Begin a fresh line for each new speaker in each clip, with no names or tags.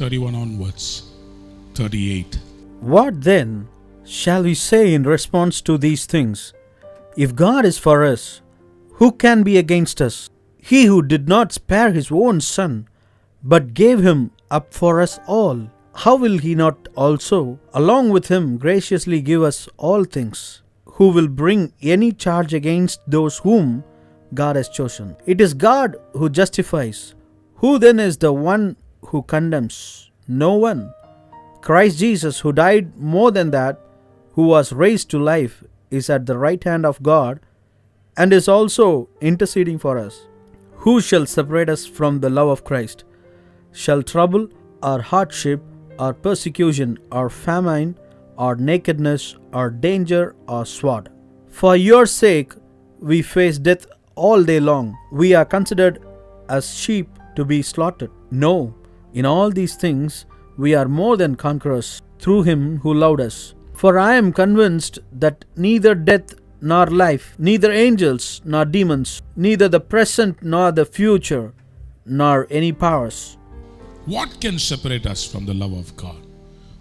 31 onwards, 38.
What then shall we say in response to these things? If God is for us, who can be against us? He who did not spare his own son, but gave him up for us all, how will he not also, along with him, graciously give us all things? Who will bring any charge against those whom God has chosen? It is God who justifies. Who then is the one who condemns? No one. Christ Jesus, who died, more than that, who was raised to life, is at the right hand of God and is also interceding for us. Who shall separate us from the love of Christ? Shall trouble, or hardship, or persecution, or famine, or nakedness, or danger, or sword? For your sake we face death all day long. We are considered as sheep to be slaughtered. No, in all these things we are more than conquerors through him who loved us. For I am convinced that neither death nor life, neither angels nor demons, neither the present nor the future, nor any powers.
What can separate us from the love of God?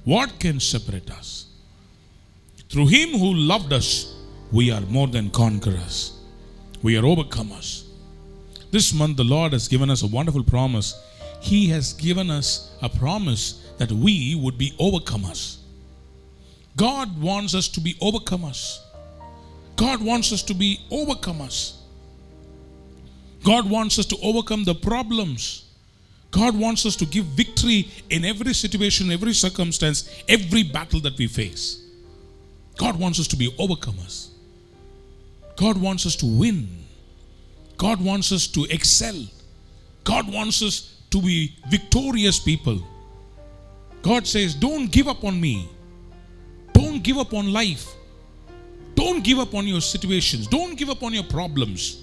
What can separate us? Through him who loved us, we are more than conquerors. We are overcomers. This month the Lord has given us a wonderful promise. He has given us a promise that we would be overcomers. God wants us to be overcomers. God wants us to be overcomers. God wants us to overcome the problems. God wants us to give victory in every situation, every circumstance, every battle that we face. God wants us to be overcomers. God wants us to win. God wants us to excel. God wants us to be victorious people. God says, don't give up on me. Don't give up on life. Don't give up on your situations. Don't give up on your problems.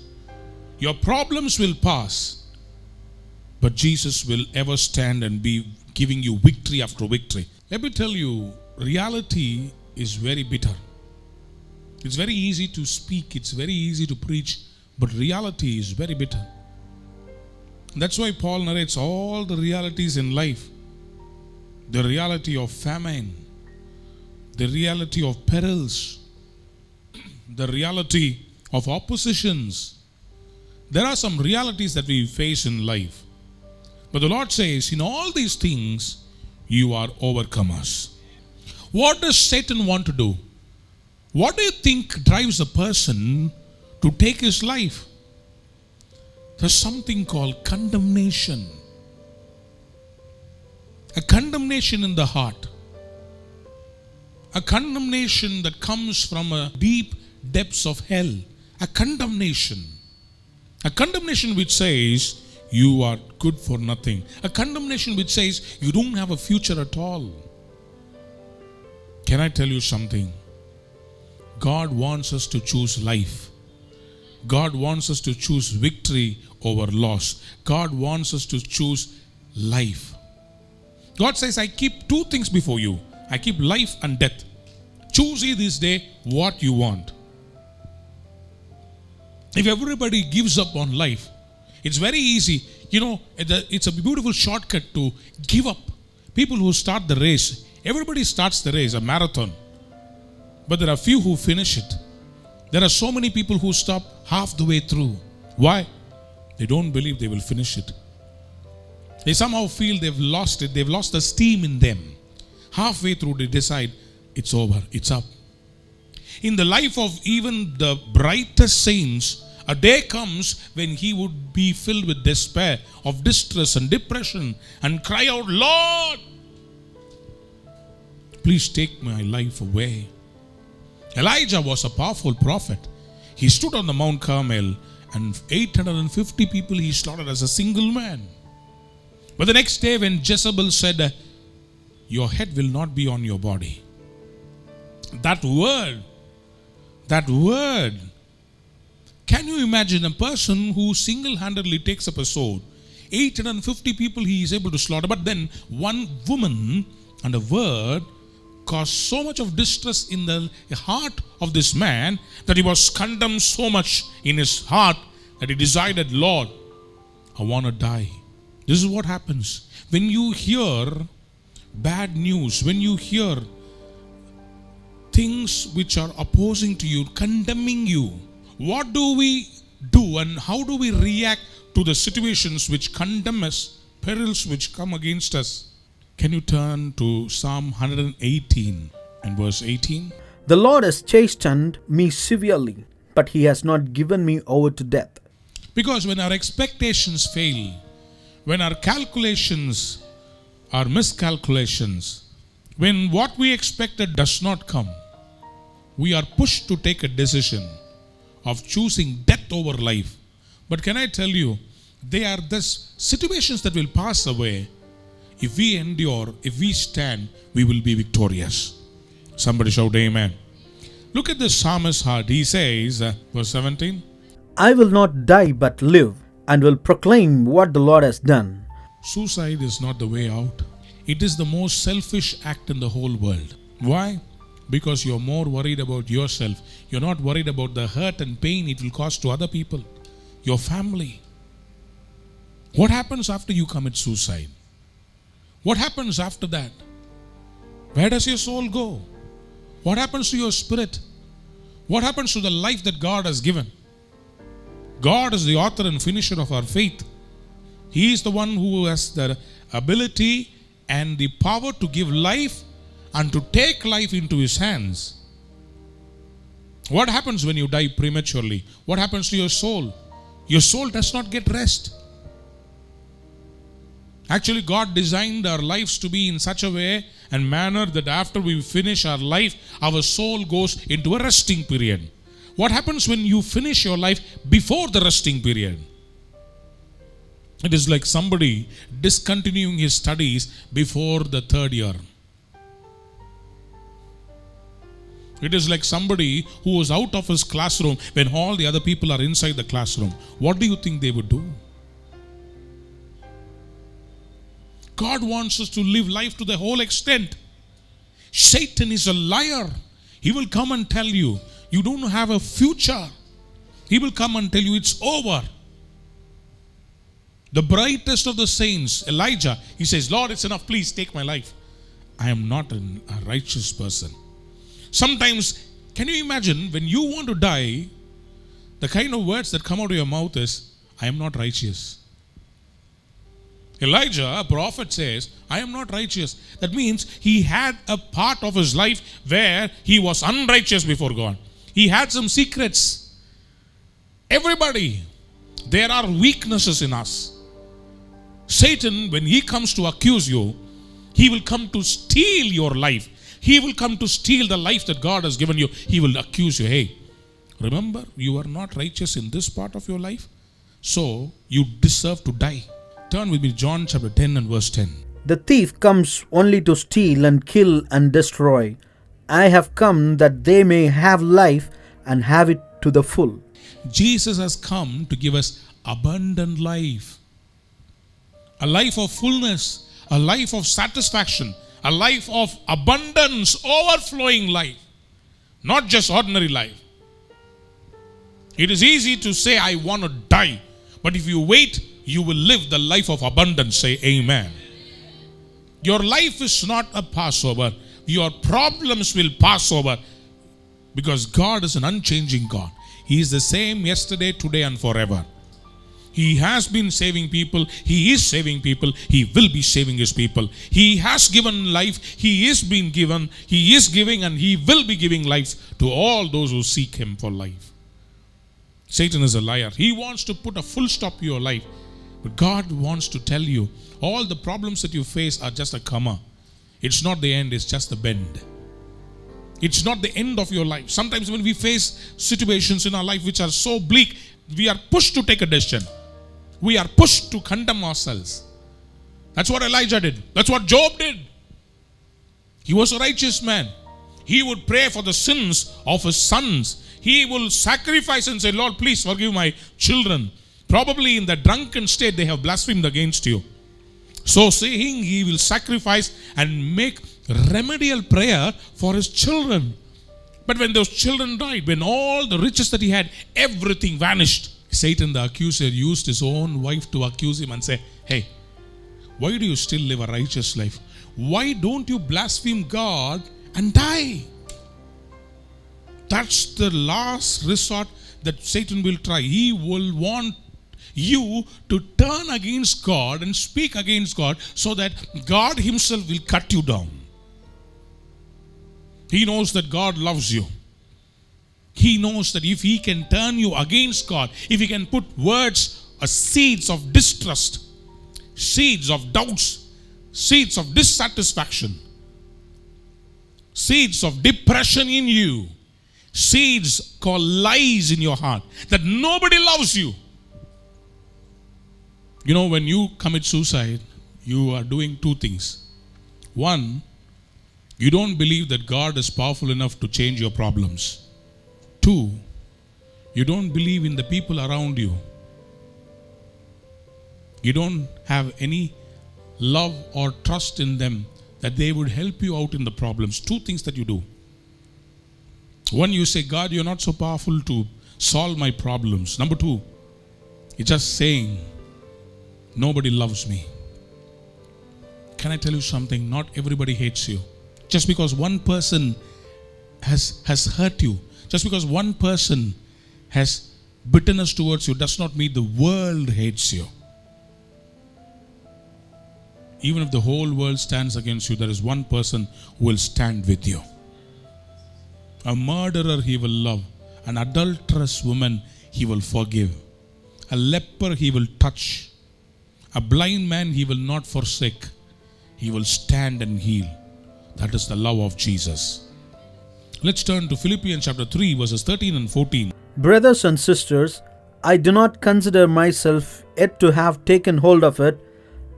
Your problems will pass, but Jesus will ever stand and be giving you victory after victory. Let me tell you, reality is very bitter. It's very easy to speak, it's very easy to preach, but reality is very bitter. That's why Paul narrates all the realities in life. The reality of famine, the reality of perils, the reality of oppositions. There are some realities that we face in life. But the Lord says, in all these things, you are overcomers. What does Satan want to do? What do you think drives a person to take his life? There's something called condemnation. A condemnation in the heart. A condemnation that comes from a deep depths of hell. A condemnation. A condemnation which says, you are good for nothing. A condemnation which says, you don't have a future at all. Can I tell you something? God wants us to choose life. God wants us to choose victory over loss. God wants us to choose life. God says, I keep two things before you. I keep life and death. Choose ye this day what you want. If everybody gives up on life, it's very easy. You know, it's a beautiful shortcut to give up. People who start the race, everybody starts the race, a marathon. But there are few who finish it. There are so many people who stop half the way through. Why? They don't believe they will finish it. They somehow feel they've lost it. They've lost the steam in them. Halfway through they decide, it's over, it's up. In the life of even the brightest saints, a day comes when he would be filled with despair, of distress and depression, and cry out, Lord, please take my life away. Elijah was a powerful prophet. He stood on the Mount Carmel and 850 people he slaughtered as a single man. But the next day when Jezebel said, your head will not be on your body. That word. Can you imagine a person who single-handedly takes up a sword? 850 people he is able to slaughter. But then one woman and a word caused so much of distress in the heart of this man that he was condemned so much in his heart that he decided, Lord, I want to die. This is what happens. When you hear bad news, when you hear things which are opposing to you, condemning you, what do we do and how do we react to the situations which condemn us, perils which come against us? Can you turn to Psalm 118 and verse 18?
The Lord has chastened me severely, but he has not given me over to death.
Because when our expectations fail, when our calculations are miscalculations, when what we expected does not come, we are pushed to take a decision of choosing death over life. But can I tell you, they are these situations that will pass away. If we endure, if we stand, we will be victorious. Somebody shout amen. Look at the psalmist's heart. He says, verse 17,
I will not die but live, and will proclaim what the Lord has done.
suicide is not the way out. It is the most selfish act in the whole world. Why? Because you're more worried about yourself. You're not worried about the hurt and pain it will cause to other people, your family. What happens after you commit suicide? What happens after that? Where does your soul go? What happens to your spirit? What happens to the life that God has given? God is the author and finisher of our faith. He is the one who has the ability and the power to give life and to take life into his hands. What happens when you die prematurely? What happens to your soul? Your soul does not get rest. Actually, God designed our lives to be in such a way and manner that after we finish our life, our soul goes into a resting period. What happens when you finish your life before the resting period? It is like somebody discontinuing his studies before the third year. It is like somebody who was out of his classroom when all the other people are inside the classroom. What do you think they would do? God wants us to live life to the whole extent. Satan is a liar. He will come and tell you, you don't have a future. He will come and tell you it's over. The brightest of the saints, Elijah, he says, Lord, it's enough, please take my life. I am not a righteous person. Sometimes, can you imagine when you want to die, the kind of words that come out of your mouth is, I am not righteous. Elijah, a prophet, says, I am not righteous. That means he had a part of his life where he was unrighteous before God. He had some secrets. Everybody, there are weaknesses in us. Satan, when he comes to accuse you, he will come to steal your life. He will come to steal the life that God has given you. He will accuse you. Hey, remember, you are not righteous in this part of your life, so you deserve to die. Turn with me, John chapter 10 and verse 10.
The thief comes only to steal and kill and destroy. I have come that they may have life and have it to the full.
Jesus has come to give us abundant life. A life of fullness, a life of satisfaction, a life of abundance, overflowing life. Not just ordinary life. It is easy to say, I want to die. But if you wait, you will live the life of abundance. Say amen. Your life is not a Passover. Your problems will pass over. Because God is an unchanging God. He is the same yesterday, today and forever. He has been saving people. He is saving people. He will be saving his people. He has given life. He is being given. He is giving and he will be giving life to all those who seek him for life. Satan is a liar. He wants to put a full stop to your life. But God wants to tell you, all the problems that you face are just a comma. It's not the end, it's just the bend. It's not the end of your life. Sometimes when we face situations in our life which are so bleak, we are pushed to take a decision. We are pushed to condemn ourselves. That's what Elijah did. That's what Job did. He was a righteous man. He would pray for the sins of his sons. He will sacrifice and say, Lord, please forgive my children. Probably in the drunken state they have blasphemed against you. So saying, he will sacrifice and make remedial prayer for his children. But when those children died, when all the riches that he had, everything vanished, Satan the accuser used his own wife to accuse him and say, hey, Why do you still live a righteous life? Why don't you blaspheme God and die? That's the last resort that Satan will try. He will want you to turn against God and speak against God so that God himself will cut you down. He knows that God loves you. He knows that if he can turn you against God, if he can put words or seeds of distrust, seeds of doubts, seeds of dissatisfaction, seeds of depression in you, seeds called lies in your heart, that nobody loves you. You know, when you commit suicide, you are doing two things. One, you don't believe that God is powerful enough to change your problems. Two, you don't believe in the people around you. You don't have any love or trust in them that they would help you out in the problems. Two things that you do. One, you say, God, you're not so powerful to solve my problems. Number two, you're just saying, nobody loves me. Can I tell you something? Not everybody hates you. Just because one person has hurt you, just because one person has bitterness towards you, does not mean the world hates you. Even if the whole world stands against you, there is one person who will stand with you. A murderer he will love. An adulterous woman he will forgive. A leper he will touch. A blind man he will not forsake. He will stand and heal. That is the love of Jesus. Let's turn to Philippians chapter 3 verses 13 and 14.
Brothers and sisters, I do not consider myself yet to have taken hold of it,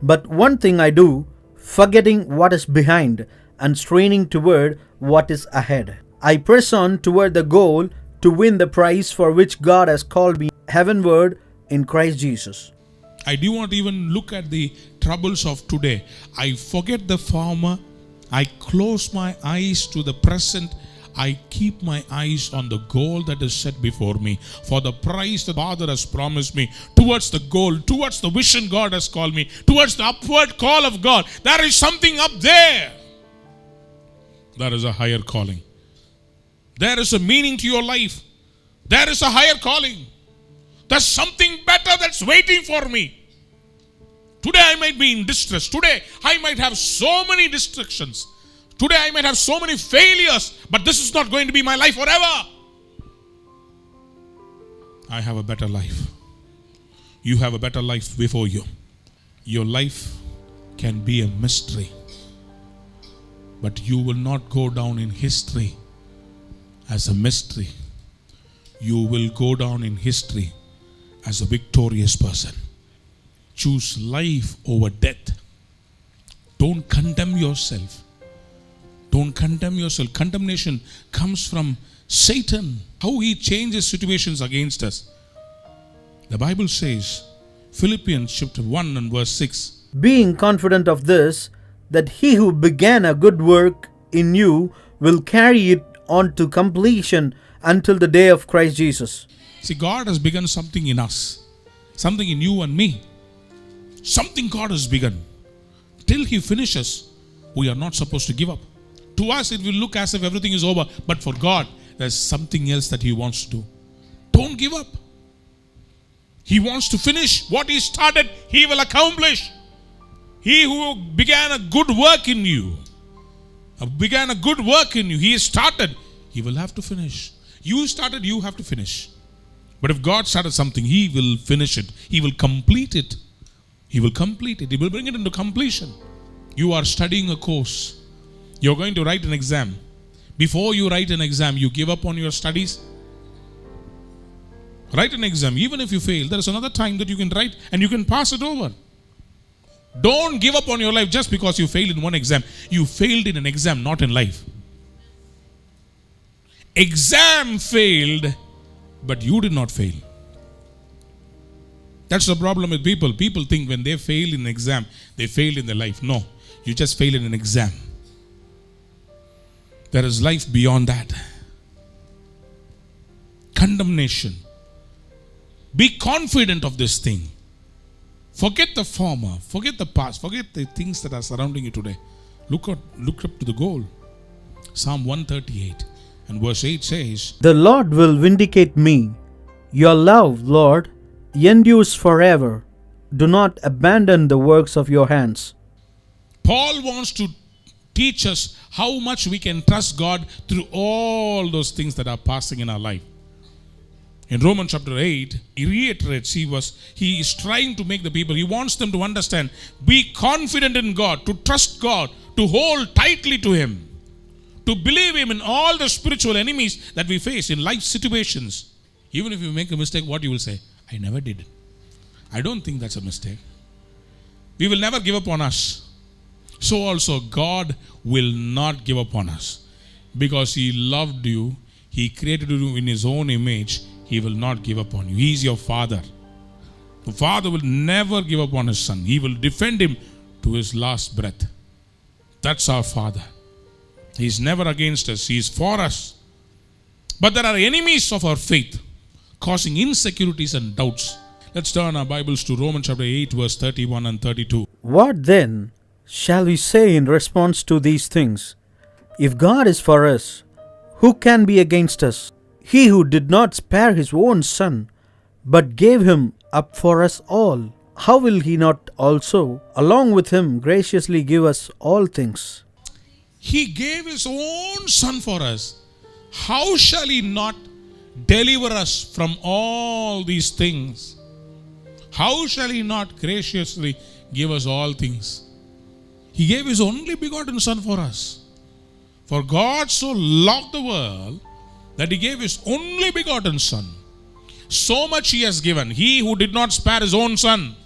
but one thing I do, forgetting what is behind and straining toward what is ahead. I press on toward the goal to win the prize for which God has called me heavenward in Christ Jesus.
I do not even look at the troubles of today. I forget the former. I close my eyes to the present. I keep my eyes on the goal that is set before me. For the prize the Father has promised me, towards the goal, towards the vision God has called me, towards the upward call of God. There is something up there. There is a higher calling. There is a meaning to your life. There is a higher calling. There's something better that's waiting for me. Today I might be in distress. Today I might have so many distractions. Today I might have so many failures. But this is not going to be my life forever. I have a better life. You have a better life before you. Your life can be a mystery. But you will not go down in history as a mystery. You will go down in history as a victorious person. Choose life over death. Don't condemn yourself. Don't condemn yourself. Condemnation comes from Satan. How he changes situations against us. The Bible says, Philippians chapter 1 and verse 6.
Being confident of this, that he who began a good work in you will carry it on to completion until the day of Christ Jesus.
See, God has begun something in us. Something in you and me. Something God has begun. Till he finishes, we are not supposed to give up. To us, it will look as if everything is over. But for God, there's something else that he wants to do. Don't give up. He wants to finish what he started, he will accomplish. He who began a good work in you, he started, he will have to finish. You started, you have to finish. But if God started something, he will finish it. He will complete it. He will complete it. He will bring it into completion. You are studying a course. You're going to write an exam. Before you write an exam, you give up on your studies. Write an exam. Even if you fail, there is another time that you can write and you can pass it over. Don't give up on your life just because you failed in one exam. You failed in an exam, not in life. Exam failed, but you did not fail. That's the problem with people. People think when they fail in an exam, they failed in their life. No, you just failed in an exam. There is life beyond that. Condemnation. Be confident of this thing. Forget the former, forget the past, forget the things that are surrounding you today. Look up to the goal. Psalm 138 and verse 8 says,
The Lord will vindicate me. Your love, Lord, endures forever. Do not abandon the works of your hands.
Paul wants to teach us how much we can trust God through all those things that are passing in our life. In Romans chapter 8, he reiterates, he is trying to make the people, he wants them to understand, be confident in God, to trust God, to hold tightly to Him, to believe Him in all the spiritual enemies that we face in life situations. Even if you make a mistake, what you will say? I never did it. I don't think that's a mistake. We will never give up on us. So also God will not give up on us. Because He loved you, He created you in His own image, He will not give up on you. He is your Father. The Father will never give up on His Son. He will defend Him to His last breath. That's our Father. He is never against us. He is for us. But there are enemies of our faith, causing insecurities and doubts. Let's turn our Bibles to Romans chapter 8 verse 31 and 32.
What then shall we say in response to these things? If God is for us, who can be against us? He who did not spare His own Son, but gave Him up for us all, how will He not also, along with Him, graciously give us all things?
He gave His own Son for us. How shall He not deliver us from all these things? How shall He not graciously give us all things? He gave His only begotten Son for us. For God so loved the world that He gave His only begotten Son. So much He has given. He who did not spare His own Son,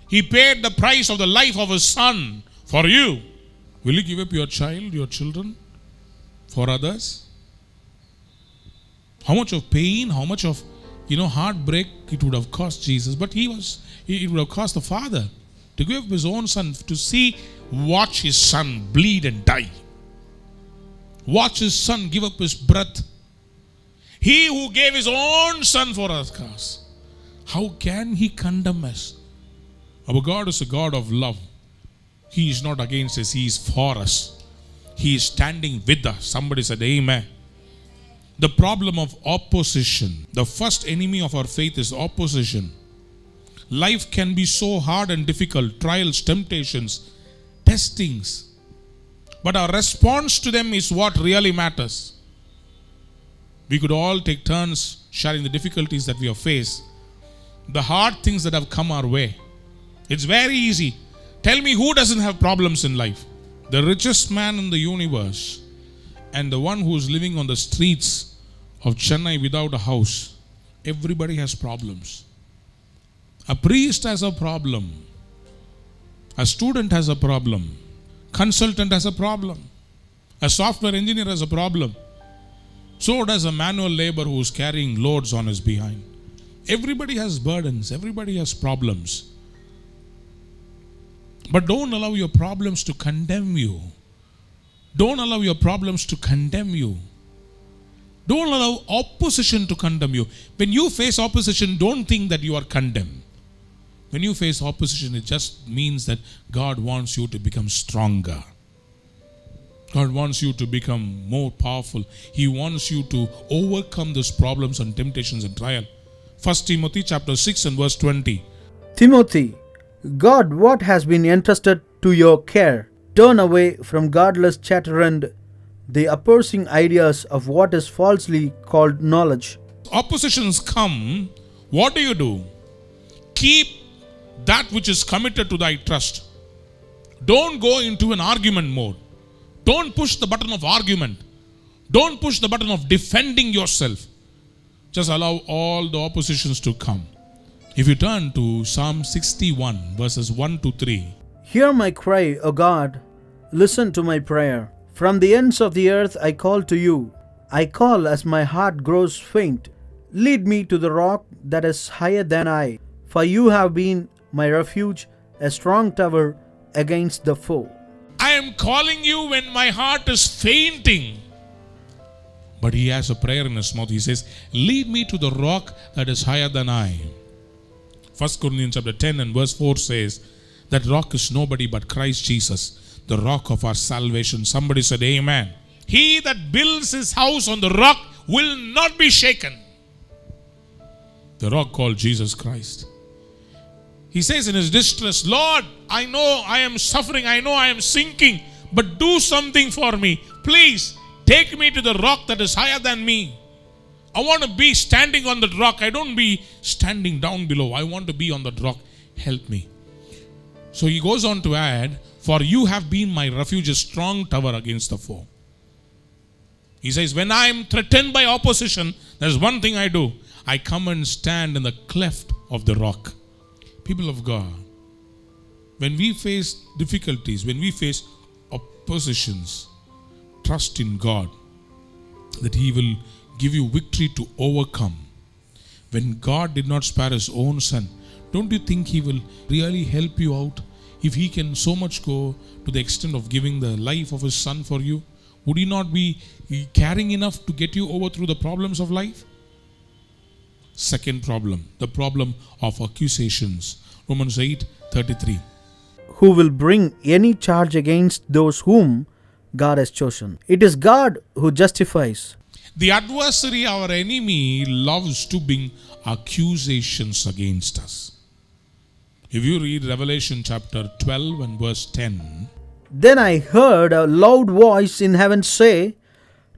He paid the price of the life of His Son for you. Will you give up your child, your children for others? How much of pain, how much of heartbreak it would have cost Jesus, but it would have cost the Father to give up His own Son, to watch His Son bleed and die. Watch His Son give up His breath. He who gave His own Son for us, cause, how can He condemn us? Our God is a God of love. He is not against us, He is for us. He is standing with us. Somebody said amen. The problem of opposition. The first enemy of our faith is opposition. Life can be so hard and difficult. Trials, temptations, testings. But our response to them is what really matters. We could all take turns sharing the difficulties that we have faced, the hard things that have come our way. It's very easy. Tell me who doesn't have problems in life? The richest man in the universe and the one who is living on the streets of Chennai without a house. Everybody has problems. A priest has a problem. A student has a problem. Consultant has a problem. A software engineer has a problem. So does a manual laborer who is carrying loads on his behind. Everybody has burdens. Everybody has problems. But don't allow your problems to condemn you. Don't allow your problems to condemn you. Don't allow opposition to condemn you. When you face opposition, don't think that you are condemned. When you face opposition, it just means that God wants you to become stronger. God wants you to become more powerful. He wants you to overcome those problems and temptations and trial. 1 Timothy chapter 6 and verse 20.
Timothy, God what has been entrusted to your care. Turn away from godless chatter and the opposing ideas of what is falsely called knowledge.
Oppositions come, what do? Keep that which is committed to thy trust. Don't go into an argument mode. Don't push the button of argument. Don't push the button of defending yourself. Just allow all the oppositions to come. If you turn to Psalm 61 verses 1 to 3.
Hear my cry, O God. Listen to my prayer. From the ends of the earth I call to you. I call as my heart grows faint. Lead me to the rock that is higher than I. For you have been my refuge, a strong tower against the foe.
I am calling you when my heart is fainting. But he has a prayer in his mouth. He says, lead me to the rock that is higher than I. 1 Corinthians chapter 10 and verse 4 says, that rock is nobody but Christ Jesus, the rock of our salvation. Somebody said, Amen. He that builds his house on the rock will not be shaken. The rock called Jesus Christ. He says in his distress, Lord, I know I am suffering, I know I am sinking, but do something for me. Please take me to the rock that is higher than me. I want to be standing on that rock. I don't be standing down below. I want to be on that rock. Help me. So he goes on to add, for you have been my refuge, a strong tower against the foe. He says, when I am threatened by opposition, there's one thing I do. I come and stand in the cleft of the rock. People of God, when we face difficulties, when we face oppositions, trust in God that He will give you victory to overcome. When God did not spare His own Son, don't you think He will really help you out? If He can so much go to the extent of giving the life of His Son for you, would He not be caring enough to get you over through the problems of life? Second problem, the problem of accusations. Romans 8:33.
Who will bring any charge against those whom God has chosen? It is God who justifies.
The adversary, our enemy, loves to bring accusations against us. If you read Revelation chapter 12 and verse 10,
Then I heard a loud voice in heaven say,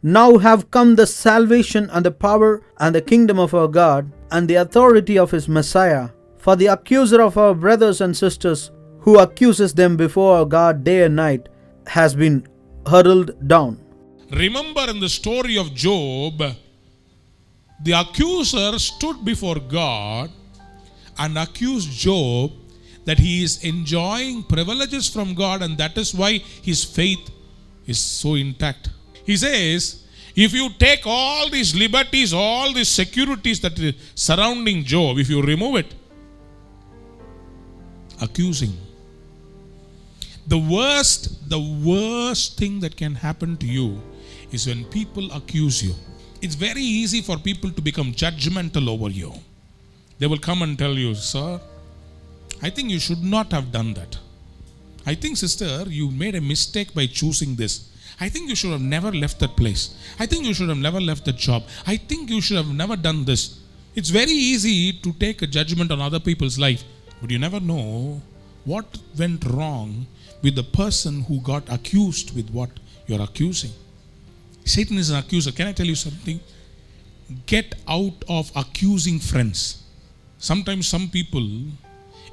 Now have come the salvation and the power and the kingdom of our God and the authority of His Messiah. For the accuser of our brothers and sisters, who accuses them before our God day and night, has been hurled down.
remember in the story of Job, the accuser stood before God and accused Job that he is enjoying privileges from God, and that is why his faith is so intact. He says, if you take all these liberties, all these securities that is surrounding Job, if you remove it, accusing. The worst thing that can happen to you is when people accuse you. It's very easy for people to become judgmental over you. They will come and tell you, sir, I think you should not have done that. I think, sister, you made a mistake by choosing this. I think you should have never left that place. I think you should have never left that job. I think you should have never done this. It's very easy to take a judgment on other people's life, but you never know what went wrong with the person who got accused with what you're accusing. Satan is an accuser. Can I tell you something? Get out of accusing friends. Sometimes some people,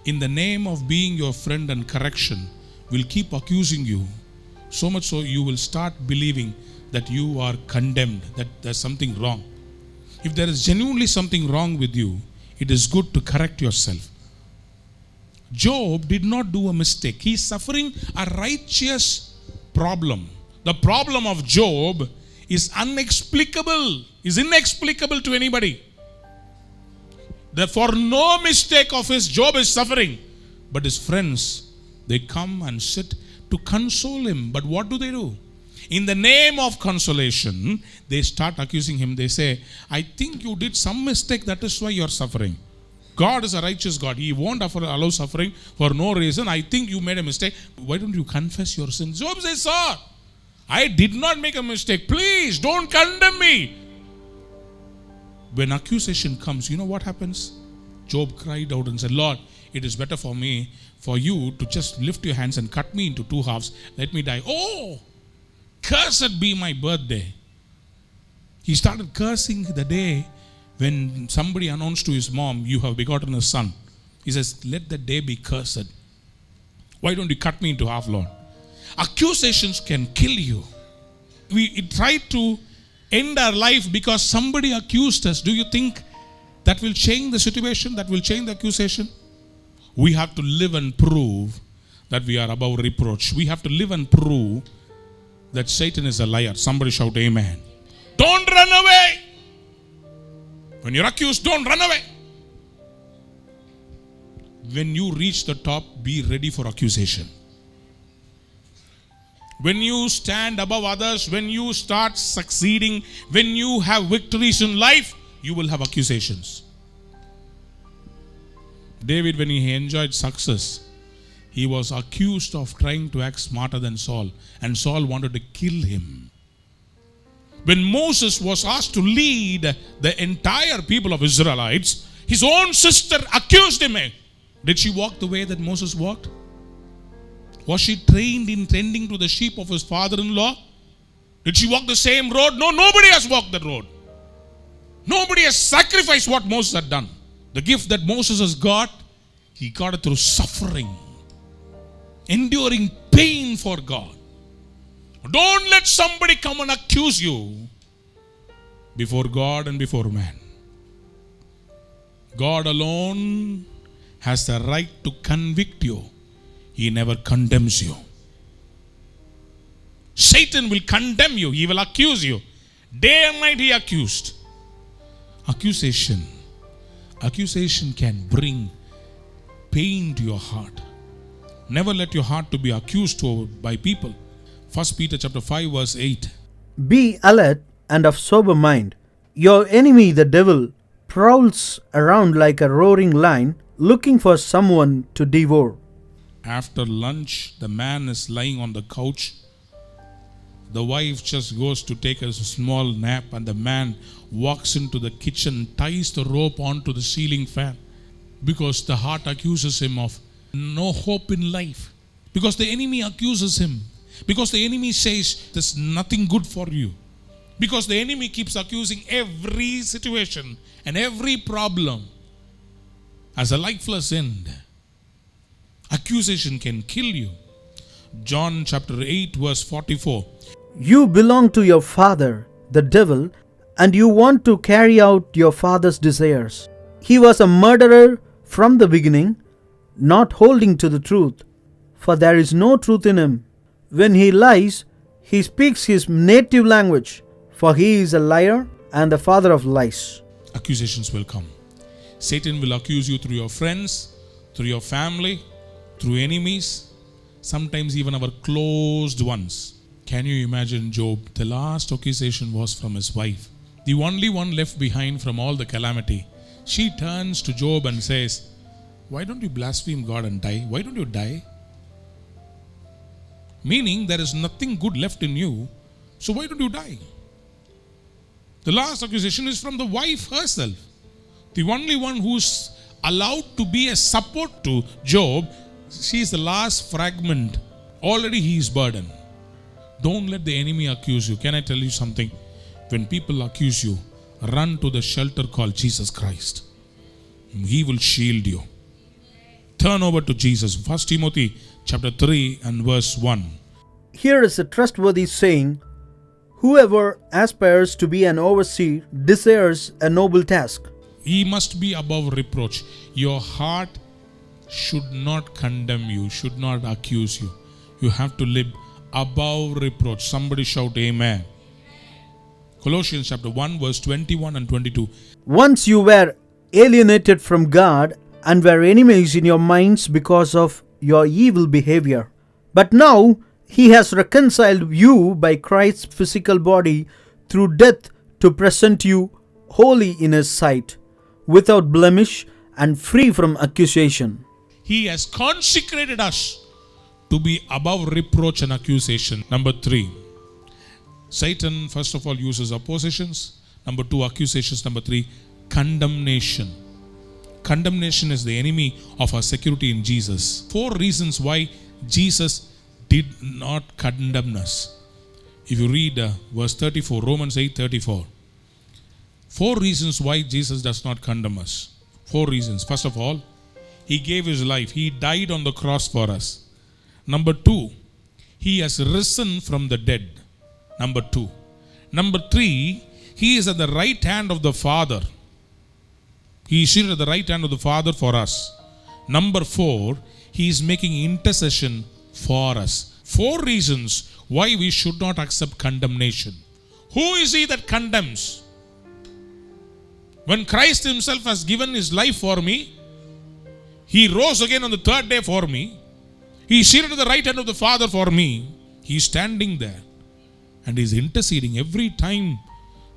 in the name of being your friend and correction, will keep accusing you. So much so you will start believing that you are condemned, that there's something wrong. If there is genuinely something wrong with you, it is good to correct yourself. Job did not do a mistake. He is suffering a righteous problem. The problem of Job is inexplicable to anybody. Therefore, no mistake of his, Job is suffering. But his friends, they come and sit to console him. But what do? In the name of consolation, they start accusing him. They say, I think you did some mistake, that is why you are suffering. God is a righteous God. He won't allow suffering for no reason. I think you made a mistake. Why don't you confess your sins? Job says, sir, I did not make a mistake. Please don't condemn me. When accusation comes, you know what happens? Job cried out and said, Lord, it is better for me, for you to just lift your hands and cut me into two halves. Let me die. Oh, cursed be my birthday. He started cursing the day when somebody announced to his mom, you have begotten a son. He says, let the day be cursed. Why don't you cut me into half, Lord? Accusations can kill you. We try to end our life because somebody accused us. Do you think that will change the situation? That will change the accusation? We have to live and prove that we are above reproach. We have to live and prove that Satan is a liar. Somebody shout amen. Don't run away. When you're accused, don't run away. When you reach the top, be ready for accusation. When you stand above others, when you start succeeding, when you have victories in life, you will have accusations. David, when he enjoyed success, he was accused of trying to act smarter than Saul, and Saul wanted to kill him. When Moses was asked to lead the entire people of Israelites, his own sister accused him. Did she walk the way that Moses walked? Was she trained in tending to the sheep of his father-in-law? Did she walk the same road? No, nobody has walked that road. Nobody has sacrificed what Moses had done. The gift that Moses has got, he got it through suffering, enduring pain for God. Don't let somebody come and accuse you before God and before man. God alone has the right to convict you. He never condemns you. Satan will condemn you. He will accuse you. Day and night he accused. Accusation can bring pain to your heart. Never let your heart to be accused by people. 1 Peter chapter 5 verse 8.
Be alert and of sober mind. Your enemy, the devil, prowls around like a roaring lion, looking for someone to devour.
After lunch, the man is lying on the couch. The wife just goes to take a small nap, and the man walks into the kitchen, ties the rope onto the ceiling fan, because the heart accuses him of no hope in life. Because the enemy accuses him. Because the enemy says there's nothing good for you. Because the enemy keeps accusing every situation and every problem as a lifeless end. Accusation can kill you. John chapter 8 verse 44.
You belong to your father, the devil, and you want to carry out your father's desires. He was a murderer from the beginning, not holding to the truth, for there is no truth in him. When he lies, he speaks his native language, for he is a liar and the father of lies.
Accusations will come. Satan will accuse you through your friends, through your family, through enemies, sometimes even our closed ones. Can you imagine Job? The last accusation was from his wife, the only one left behind from all the calamity. She turns to Job and says, why don't you blaspheme God and die? Why don't you die? Meaning there is nothing good left in you, so why don't you die? The last accusation is from the wife herself, the only one who's allowed to be a support to Job. She is the last fragment. Already he is burdened. Don't let the enemy accuse you. Can I tell you something? When people accuse you, run to the shelter called Jesus Christ. He will shield you. Turn over to Jesus. 1 Timothy chapter 3 and verse 1.
Here is a trustworthy saying, whoever aspires to be an overseer desires a noble task.
He must be above reproach. Your heart should not condemn you, should not accuse you. You have to live above reproach. Somebody shout amen. Colossians chapter 1 verse 21 and 22.
Once you were alienated from God and were enemies in your minds because of your evil behavior. But now he has reconciled you by Christ's physical body through death to present you holy in his sight, without blemish and free from accusation.
He has consecrated us to be above reproach and accusation. Number 3, Satan first of all uses oppositions. Number 2, accusations. Number 3, condemnation. Condemnation is the enemy of our security in Jesus. 4 reasons why Jesus did not condemn us. If you read verse 34, Romans 8:34. 4 reasons why Jesus does not condemn us. 4 reasons. First of all, he gave his life. He died on the cross for us. Number 2, he has risen from the dead. Number 2. Number 3, he is at the right hand of the Father. He is seated at the right hand of the Father for us. Number 4, he is making intercession for us. 4 reasons why we should not accept condemnation. Who is he that condemns? When Christ himself has given his life for me, he rose again on the 3rd day for me. He is seated at the right hand of the Father for me. He is standing there and he is interceding every time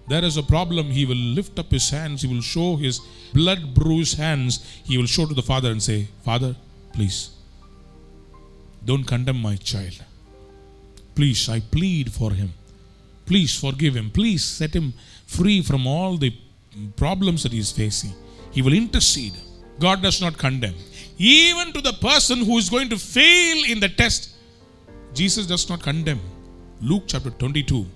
there is a problem, he will lift up his hands, he will show his blood bruised hands, he will show to the father and say, Father, please, don't condemn my child. Please, I plead for him. Please forgive him. Please set him free from all the problems that he is facing. He will intercede. God does not condemn. Even to the person who is going to fail in the test, Jesus does not condemn. Luke chapter 22,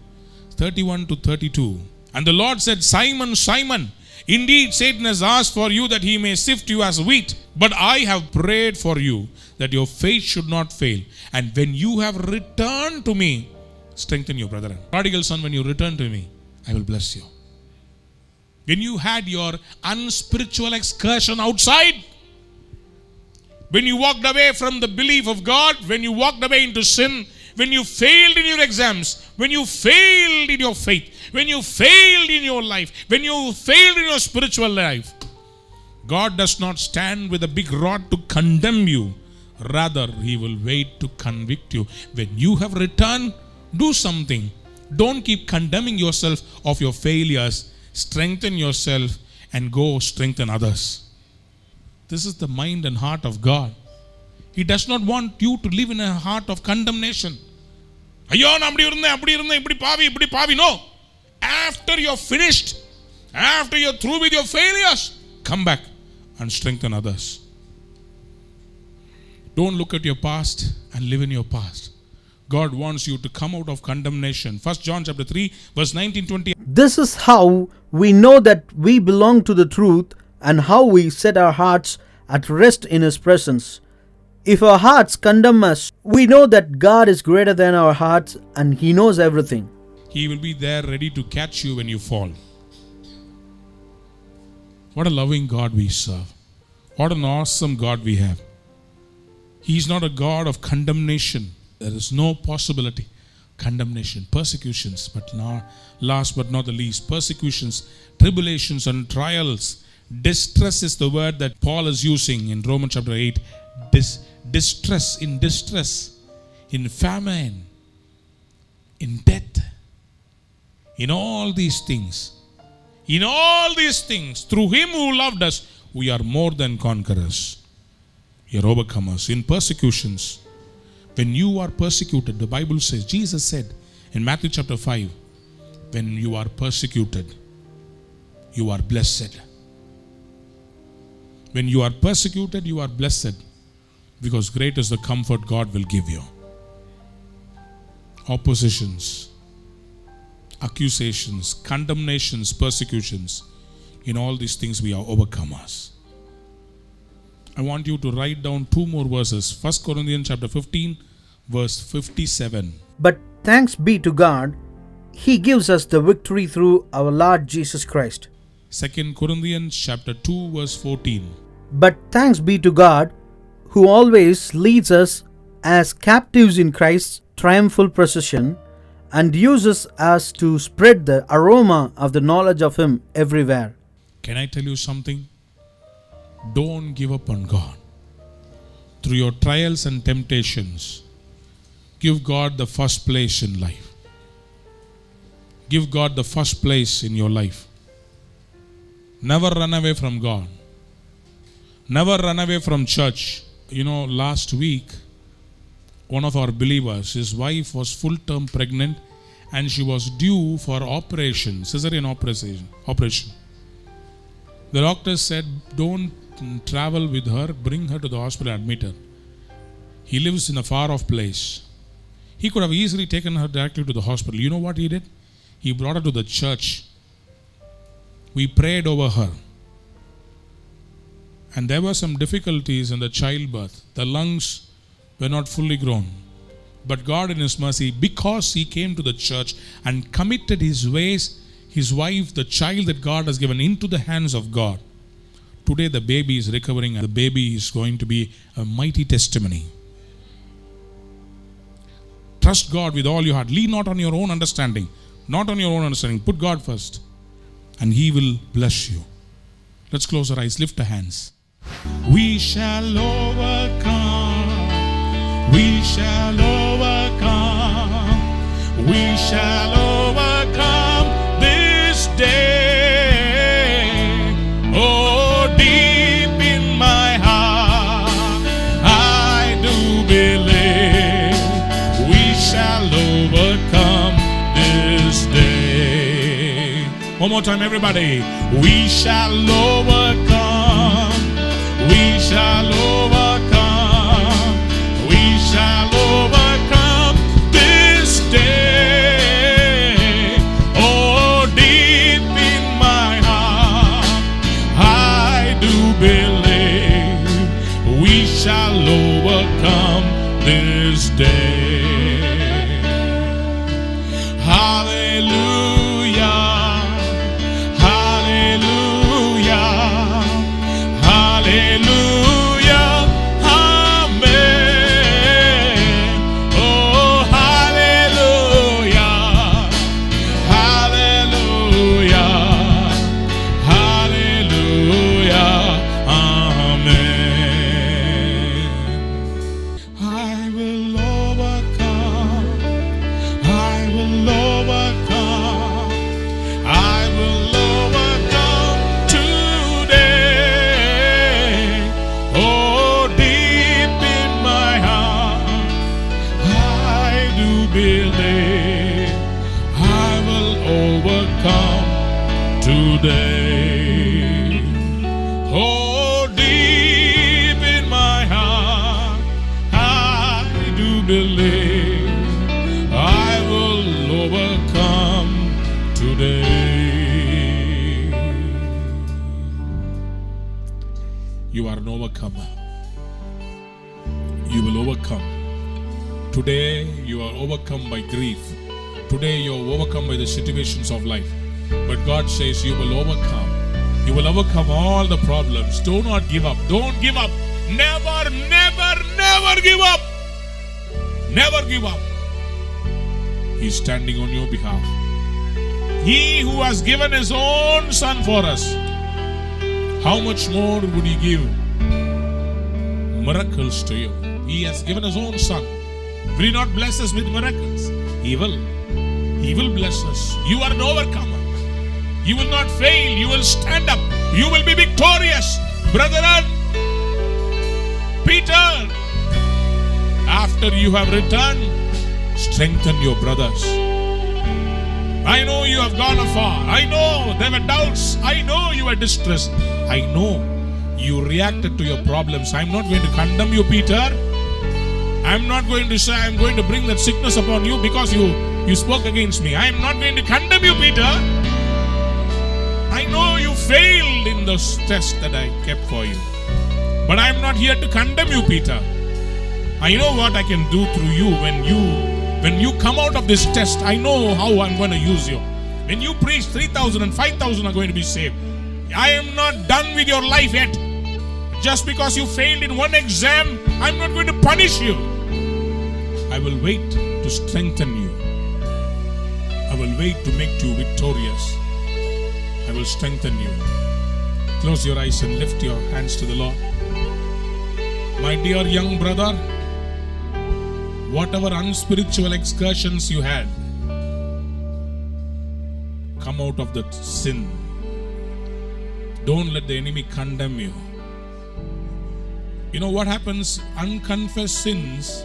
31 to 32. And the Lord said, Simon, Simon, indeed Satan has asked for you that he may sift you as wheat. But I have prayed for you that your faith should not fail. And when you have returned to me, strengthen your brethren. Prodigal son, when you return to me, I will bless you. When you had your unspiritual excursion outside, when you walked away from the belief of God, when you walked away into sin, when you failed in your exams, when you failed in your faith, when you failed in your life, when you failed in your spiritual life, God does not stand with a big rod to condemn you. Rather, He will wait to convict you. When you have returned, do something. Don't keep condemning yourself of your failures. Strengthen yourself and go strengthen others. This is the mind and heart of God. He does not want you to live in a heart of condemnation. ஐயோ நான் அப்படி இருந்தேன் இப்படி பாவி. No. After you're finished, after you're through with your failures, come back and strengthen others. Don't look at your past and live in your past. God wants you to come out of condemnation. 1 John chapter 3 verse 19-20.
This is how we know that we belong to the truth and how we set our hearts at rest in His presence. If our hearts condemn us, we know that God is greater than our hearts and He knows everything.
He will be there ready to catch you when you fall. What a loving God we serve. What an awesome God we have. He is not a God of condemnation. There is no possibility. Condemnation, persecutions, but not last but not the least, persecutions, tribulations and trials. Distress is the word that Paul is using in Romans chapter 8. Distress, in famine, in death, in all these things, through Him who loved us, we are more than conquerors. We are overcomers. In persecutions, when you are persecuted, the Bible says, Jesus said in Matthew chapter 5, when you are persecuted, you are blessed. When you are persecuted, you are blessed, because great is the comfort God will give you. Oppositions, accusations, condemnations, persecutions, in all these things we are overcomers. I want you to write down two more verses. 1 Corinthians chapter 15 verse 57.
But thanks be to God, He gives us the victory through our Lord Jesus Christ.
2 Corinthians chapter 2 verse 14.
But thanks be to God, who always leads us as captives in Christ's triumphal procession and uses us to spread the aroma of the knowledge of Him everywhere.
Can I tell you something? Don't give up on God. Through your trials and temptations, give God the first place in life. Give God the first place in your life. Never run away from God. Never run away from church. You know, last week, one of our believers, his wife was full-term pregnant and she was due for operation, cesarean operation. The doctor said, don't travel with her, bring her to the hospital, admit her. He lives in a far-off place. He could have easily taken her directly to the hospital. You know what he did? He brought her to the church. We prayed over her. And there were some difficulties in the childbirth. The lungs were not fully grown. But God in His mercy, because he came to the church and committed his ways, his wife, the child that God has given, into the hands of God, today the baby is recovering and the baby is going to be a mighty testimony. Trust God with all your heart. Lean not on your own understanding. Not on your own understanding. Put God first. And He will bless you. Let's close our eyes. Lift our hands. We shall overcome. We shall overcome. We shall overcome this One more time, everybody. We shall overcome. We shall overcome. We shall overcome this day. Oh, deep in my heart, I do believe we shall overcome this day. Hallelujah. Hallelujah. Hallelujah. Amen. Oh, hallelujah. Hallelujah. Hallelujah. Amen. I will overcome. I will overcome. I will overcome today. Oh, deep in my heart, I do believe I will overcome today. Oh, deep in my heart, I do believe I will overcome today. You are an overcomer. You will overcome. Today you are overcome by grief. Today you are overcome by the situations of life. But God says you will overcome. You will overcome all the problems. Do not give up. Don't give up. Never, never, never give up. Never give up. He's standing on your behalf. He who has given his own son for us, how much more would he give miracles to you? He has given his own son. Will he not bless us with miracles? He will. He will bless us. You are an overcomer. You will not fail. You will stand up. You will be victorious. Brethren, Peter, after you have returned, strengthen your brothers. I know you have gone afar. I know there were doubts. I know you were distressed. I know you reacted to your problems. I'm not going to condemn you, Peter. I'm not going to say I'm going to bring that sickness upon you because you spoke against me. I'm not going to condemn you, Peter. I know you failed in the test that I kept for you. But I'm not here to condemn you, Peter. I know what I can do through you when you come out of this test. I know how I'm going to use you. When you preach, 3,000 and 5,000 are going to be saved. I am not done with your life yet. Just because you failed in one exam, I'm not going to punish you. I will wait to strengthen you. I will wait to make you victorious. I will strengthen you. Close your eyes and lift your hands to the Lord. My dear young brother, whatever unspiritual excursions you had, come out of that sin. Don't let the enemy condemn you. You know what happens? Unconfessed sins,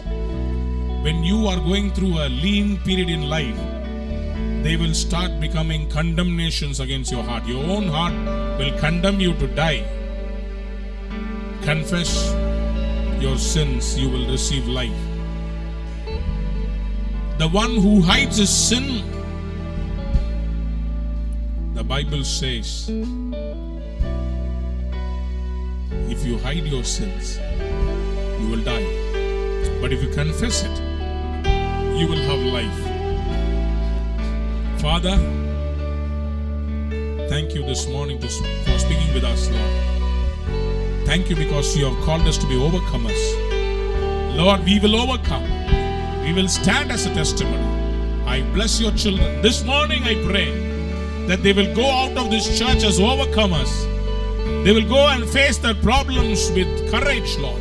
when you are going through a lean period in life, they will start becoming condemnations against your heart. Your own heart will condemn you to die. Confess your sins, you will receive life. The one who hides his sin, the Bible says, if you hide your sins, you will die. But if you confess it, you will have life. Father, thank you this morning for speaking with us, Lord. Thank you because you have called us to be overcomers. Lord, we will overcome. We will stand as a testimony. I bless your children. This morning I pray that they will go out of this church as overcomers. They will go and face their problems with courage, Lord.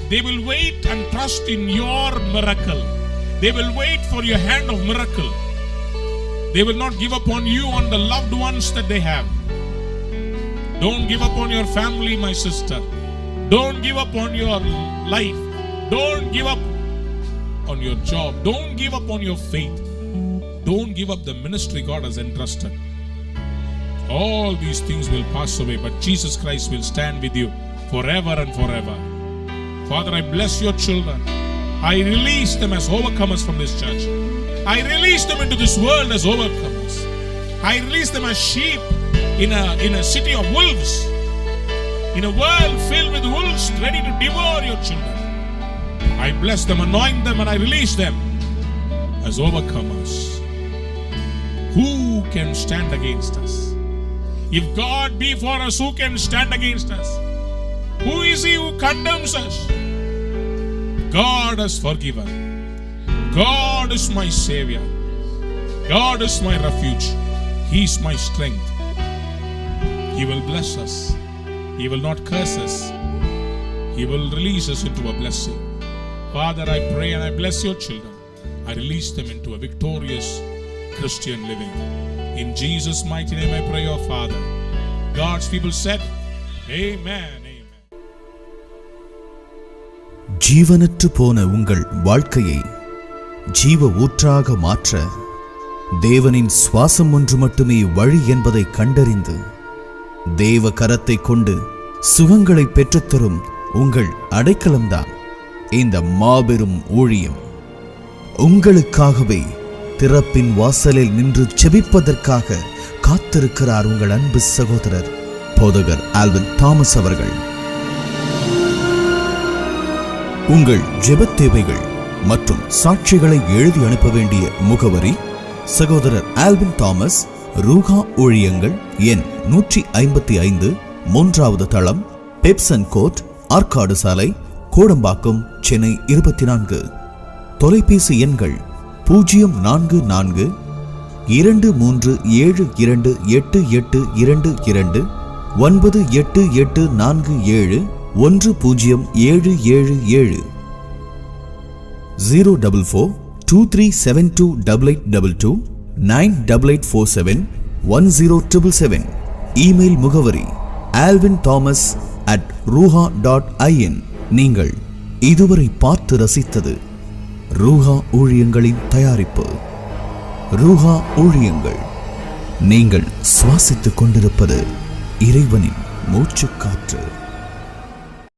They will wait and trust in your miracle. They will wait for your hand of miracle. They will not give up on you, on the loved ones that they have. Don't give up on your family, my sister. Don't give up on your life. Don't give up on your job. Don't give up on your faith. Don't give up the ministry God has entrusted. All these things will pass away, but Jesus Christ will stand with you forever and forever. Father, I bless your children. I release them as overcomers from this church. I release them into this world as overcomers. I release them as sheep in a city of wolves, in a world filled with wolves ready to devour your children. I bless them, anoint them, and I release them as overcomers. Who can stand against us? If God be for us, who can stand against us? Who is he who condemns us? God has forgiven. God is my Savior. God is my refuge. He is my strength. He will bless us. He will not curse us. He will release us into a blessing. Father, I pray and I bless your children. I release them into a victorious Christian living. In Jesus' mighty name I pray, oh Father. God's people said, Amen.
ஜீவனற்று போன உங்கள் வாழ்க்கையை ஜீவ ஊற்றாக மாற்ற தேவனின் சுவாசம் ஒன்று மட்டுமே வழி என்பதை கண்டறிந்து தேவ கரத்தை கொண்டு சுகங்களை பெற்றுத்தரும் உங்கள் அடைக்கலம்தான் இந்த மாபெரும் ஊழியம். உங்களுக்காகவே திறப்பின் வாசலில் நின்று செபிப்பதற்காக காத்திருக்கிறார் உங்கள் அன்பு சகோதரர் போதகர் ஆல்வின் தாமஸ் அவர்கள். உங்கள் ஜெபத் தேவைகள் மற்றும் சாட்சிகளை எழுதி அனுப்ப வேண்டிய முகவரி சகோதரர் ஆல்வின் தாமஸ், ரூஹா ஊழியங்கள், எண் 155, 3வது தளம், பெப்சன் கோர்ட், ஆற்காடு சாலை, கோடம்பாக்கம், சென்னை 24. தொலைபேசி எண்கள் 044 23728822 98847 1077 044 23728822 98847 1077. இமெயில் முகவரி alvinthomas@ruha.in. நீங்கள் இதுவரை பார்த்து ரசித்தது ரூஹா ஊழியங்களின் தயாரிப்பு. ரூஹா ஊழியங்கள். நீங்கள் சுவாசித்துக் கொண்டிருப்பது இறைவனின் மூச்சுக்காற்று.